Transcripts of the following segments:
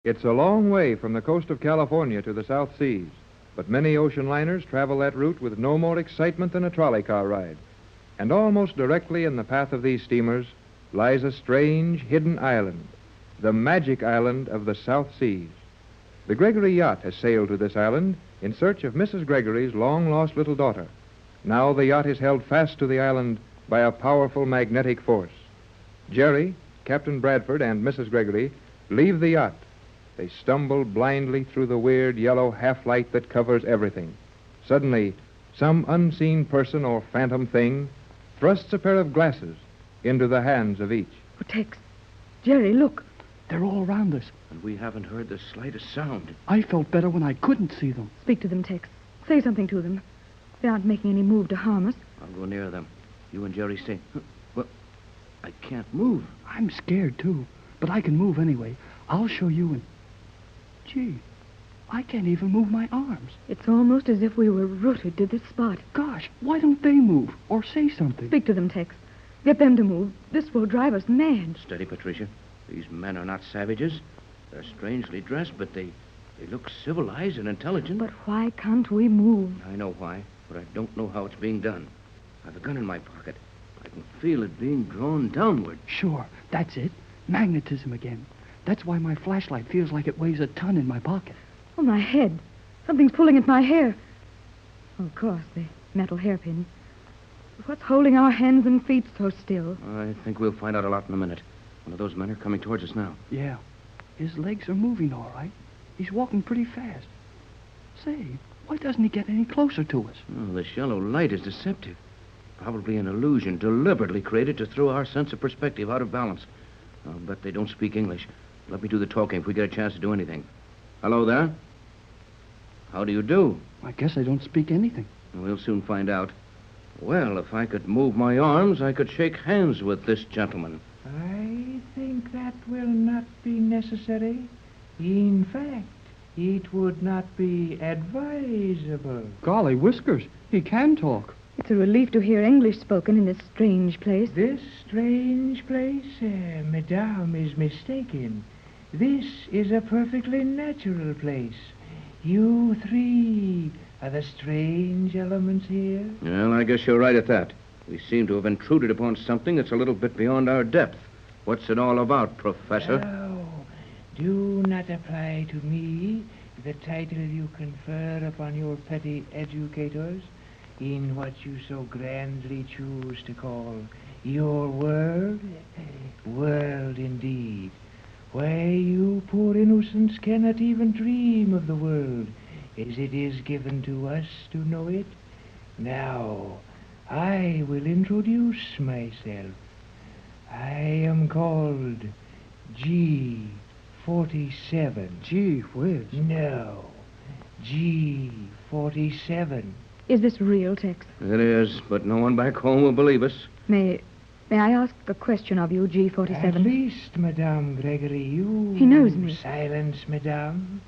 It's a long way from the coast of California to the South Seas, but many ocean liners travel that route with no more excitement than a trolley car ride. And almost directly in the path of these steamers lies a strange, hidden island, the magic island of the South Seas. The Gregory yacht has sailed to this island in search of Mrs. Gregory's long-lost little daughter. Now the yacht is held fast to the island by a powerful magnetic force. Jerry, Captain Bradford, and Mrs. Gregory leave the yacht. They stumble blindly through the weird yellow half-light that covers everything. Suddenly, some unseen person or phantom thing thrusts a pair of glasses into the hands of each. Oh, Tex. Jerry, look. They're all around us. And we haven't heard the slightest sound. I felt better when I couldn't see them. Speak to them, Tex. Say something to them. They aren't making any move to harm us. I'll go near them. You and Jerry stay. Well, I can't move. I'm scared, too. But I can move anyway. I'll show you and... Gee, I can't even move my arms. It's almost as if we were rooted to this spot. Gosh, why don't they move or say something? Speak to them, Tex. Get them to move. This will drive us mad. Steady, Patricia. These men are not savages. They're strangely dressed, but they look civilized and intelligent. But why can't we move? I know why, but I don't know how it's being done. I've a gun in my pocket. I can feel it being drawn downward. Sure, that's it. Magnetism again. That's why my flashlight feels like it weighs a ton in my pocket. Oh, my head. Something's pulling at my hair. Oh, of course, the metal hairpin. But what's holding our hands and feet so still? I think we'll find out a lot in a minute. One of those men are coming towards us now. Yeah. His legs are moving all right. He's walking pretty fast. Say, why doesn't he get any closer to us? Oh, this yellow light is deceptive. Probably an illusion deliberately created to throw our sense of perspective out of balance. I'll bet they don't speak English. Let me do the talking if we get a chance to do anything. Hello there. How do you do? I guess I don't speak anything. We'll soon find out. Well, if I could move my arms, I could shake hands with this gentleman. I think that will not be necessary. In fact, it would not be advisable. Golly whiskers, he can talk. It's a relief to hear English spoken in this strange place. This strange place, Madame is mistaken. This is a perfectly natural place. You three are the strange elements here. Well, I guess you're right at that. We seem to have intruded upon something that's a little bit beyond our depth. What's it all about, Professor? Oh, do not apply to me the title you confer upon your petty educators in what you so grandly choose to call your world. World indeed. Why, you poor innocents cannot even dream of the world as it is given to us to know it. Now, I will introduce myself. I am called G47. Gee whiz. No, G47. Is this real, Tex? It is, but no one back home will believe us. May I ask a question of you, G47? At least, Madame Gregory, you... He knows me. Silence, Madame,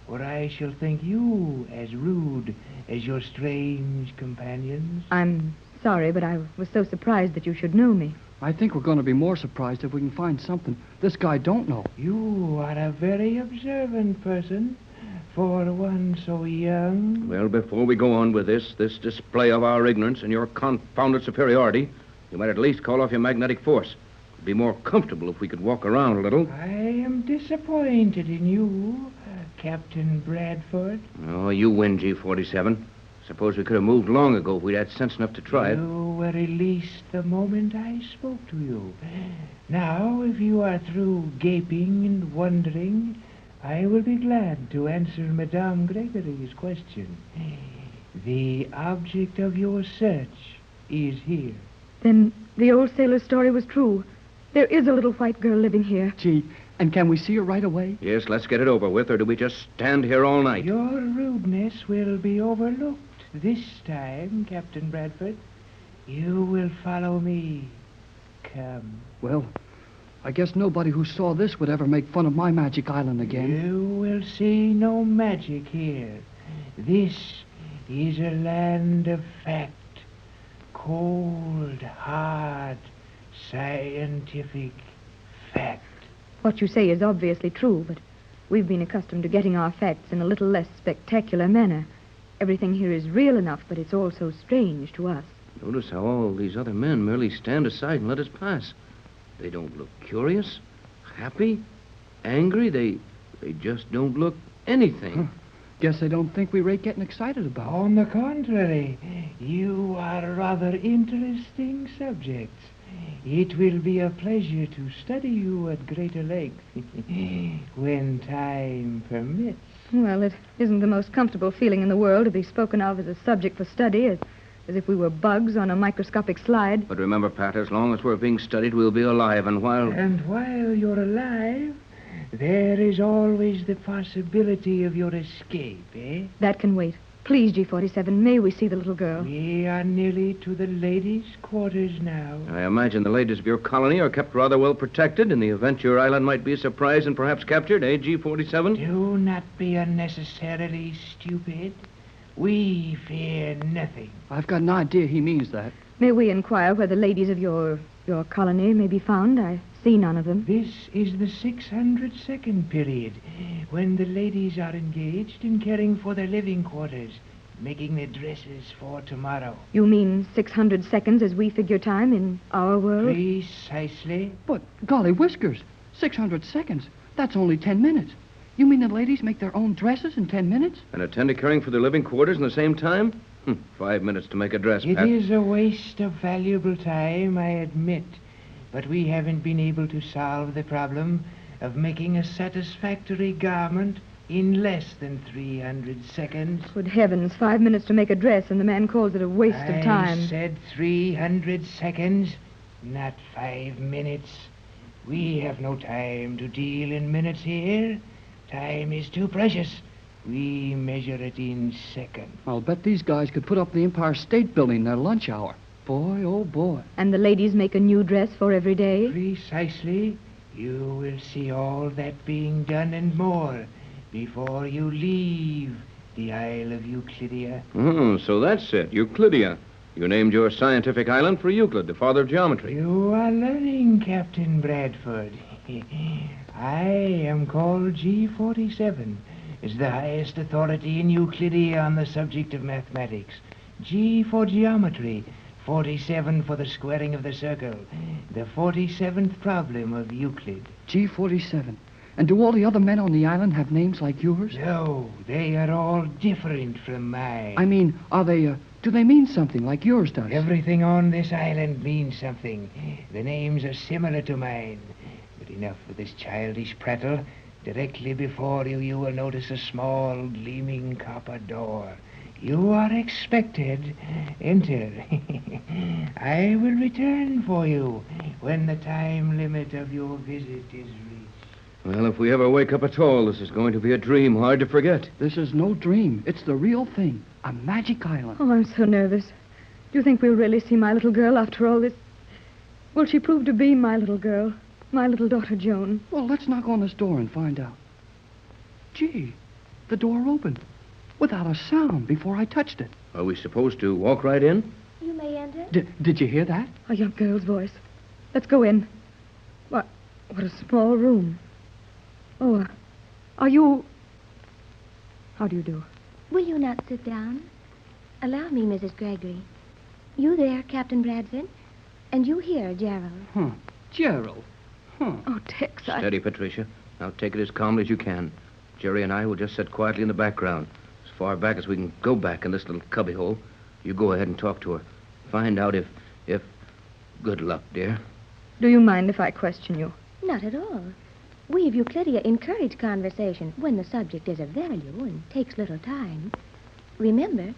or I shall think you as rude as your strange companions. I'm sorry, but I was so surprised that you should know me. I think we're going to be more surprised if we can find something this guy don't know. You are a very observant person for one so young. Well, before we go on with this display of our ignorance and your confounded superiority, you might at least call off your magnetic force. It'd be more comfortable if we could walk around a little. I am disappointed in you, Captain Bradford. Oh, you win, G47. Suppose we could have moved long ago if we'd had sense enough to try it. You were released the moment I spoke to you. Now, if you are through gaping and wondering, I will be glad to answer Madame Gregory's question. The object of your search is here. Then the old sailor's story was true. There is a little white girl living here. Gee, and can we see her right away? Yes, let's get it over with, or do we just stand here all night? Your rudeness will be overlooked this time, Captain Bradford. You will follow me. Come. Well, I guess nobody who saw this would ever make fun of my magic island again. You will see no magic here. This is a land of fact. Cold, hard, scientific fact. What you say is obviously true, but We've been accustomed to getting our facts in a little less spectacular manner. Everything here is real enough, but it's all so strange to us. Notice how all these other men merely stand aside and let us pass. They don't look curious, happy, angry. They just don't look anything. Guess they don't think we rate getting excited about. On the contrary, you are rather interesting subjects. It will be a pleasure to study you at greater length when time permits. Well, it isn't the most comfortable feeling in the world to be spoken of as a subject for study, as if we were bugs on a microscopic slide. But remember, Pat, as long as we're being studied, we'll be alive, and while... And while you're alive, there is always the possibility of your escape, eh? That can wait. Please, G47, may we see the little girl? We are nearly to the ladies' quarters now. I imagine the ladies of your colony are kept rather well protected in the event your island might be surprised and perhaps captured, eh, G47? Do not be unnecessarily stupid. We fear nothing. I've got an idea he means that. May we inquire where the ladies of your colony may be found? I see none of them. This is the 602nd period, when the ladies are engaged in caring for their living quarters, making their dresses for tomorrow. You mean 600 seconds as we figure time in our world? Precisely. But, golly whiskers, 600 seconds. That's only 10 minutes. You mean the ladies make their own dresses in 10 minutes? And attend to caring for their living quarters in the same time? 5 minutes to make a dress, It Pat. is a waste of valuable time, I admit. But we haven't been able to solve the problem of making a satisfactory garment in less than 300 seconds. Good heavens, 5 minutes to make a dress, and the man calls it a waste of time. I said 300 seconds, not 5 minutes. We have no time to deal in minutes here. Time is too precious. We measure it in seconds. I'll bet these guys could put up the Empire State Building in their lunch hour. Boy, oh boy. And the ladies make a new dress for every day? Precisely. You will see all that being done and more before you leave the Isle of Euclidia. Oh, so that's it, Euclidia. You named your scientific island for Euclid, the father of geometry. You are learning, Captain Bradford. I am called G47, is the highest authority in Euclidia on the subject of mathematics. G for geometry, 47 for the squaring of the circle, the 47th problem of Euclid. G47. And do all the other men on the island have names like yours? No, they are all different from mine. I mean, do they mean something like yours does? Everything on this island means something. The names are similar to mine. But enough of this childish prattle. Directly before you, you will notice a small, gleaming copper door. You are expected. Enter. I will return for you when the time limit of your visit is reached. Well, if we ever wake up at all, this is going to be a dream hard to forget. This is no dream. It's the real thing. A magic island. Oh, I'm so nervous. Do you think we'll really see my little girl after all this? Will she prove to be my little girl? My little daughter, Joan? Well, let's knock on this door and find out. Gee, the door opened. Without a sound before I touched it. Are we supposed to walk right in? You may enter. Did you hear that? A young girl's voice. Let's go in. What a small room. Oh, are you... How do you do? Will you not sit down? Allow me, Mrs. Gregory. You there, Captain Bradford? And you here, Gerald. Gerald. Oh, Tex, Steady, Patricia. Now take it as calmly as you can. Jerry and I will just sit quietly in the background, as far back as we can go back in this little cubbyhole. You go ahead and talk to her. Find out if... Good luck, dear. Do you mind if I question you? Not at all. We of Euclidia encourage conversation when the subject is of value and takes little time. Remember,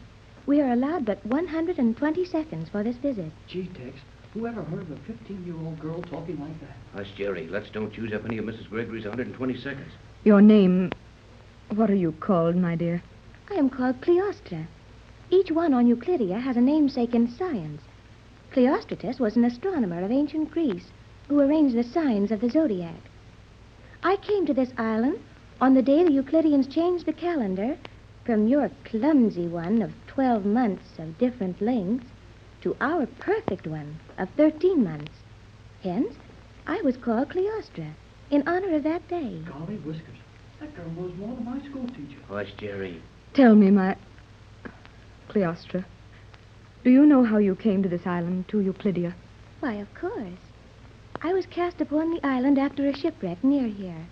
we are allowed but 120 seconds for this visit. Gee, Tex, who ever heard of a 15-year-old girl talking like that? Hush, Jerry. Let's don't use up any of Mrs. Gregory's 120 seconds. Your name... What are you called, my dear? I am called Cleostra. Each one on Euclidia has a namesake in science. Cleostratus was an astronomer of ancient Greece who arranged the signs of the zodiac. I came to this island on the day the Euclideans changed the calendar from your clumsy one of 12 months of different lengths to our perfect one of 13 months. Hence, I was called Cleostra in honor of that day. Golly whiskers. That girl knows more than my school teacher. Hush, Jerry. Tell me, my... Cleostra, do you know how you came to this island, to Euclidia? Why, of course. I was cast upon the island after a shipwreck near here.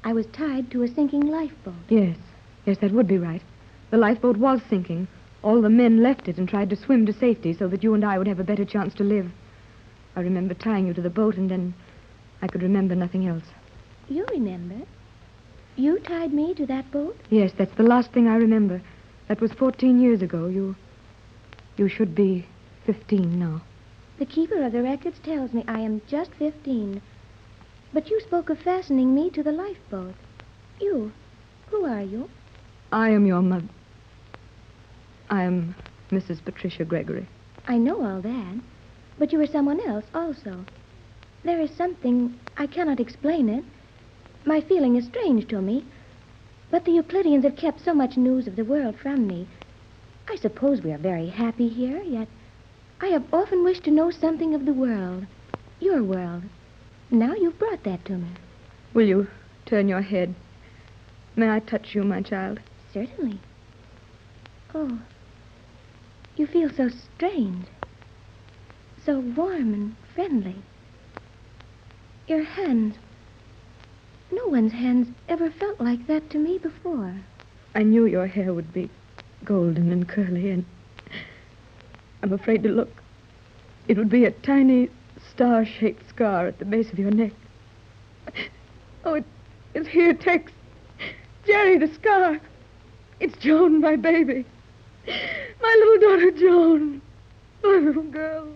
I was tied to a sinking lifeboat. Yes, that would be right. The lifeboat was sinking. All the men left it and tried to swim to safety so that you and I would have a better chance to live. I remember tying you to the boat, and then I could remember nothing else. You remember? You tied me to that boat? Yes, that's the last thing I remember. That was 14 years ago. You should be 15 now. The keeper of the records tells me I am just 15. But you spoke of fastening me to the lifeboat. You? Who are you? I am your mother. I am Mrs. Patricia Gregory. I know all that. But you are someone else also. There is something, I cannot explain it. My feeling is strange to me. But the Euclideans have kept so much news of the world from me. I suppose we are very happy here, yet I have often wished to know something of the world. Your world. Now you've brought that to me. Will you turn your head? May I touch you, my child? Certainly. Oh, you feel so strange. So warm and friendly. Your hands. No one's hands ever felt like that to me before. I knew your hair would be golden and curly, and I'm afraid to look. It would be a tiny star-shaped scar at the base of your neck. Oh, it's here, Tex. Jerry, the scar. It's Joan, my baby. My little daughter, Joan. My little girl.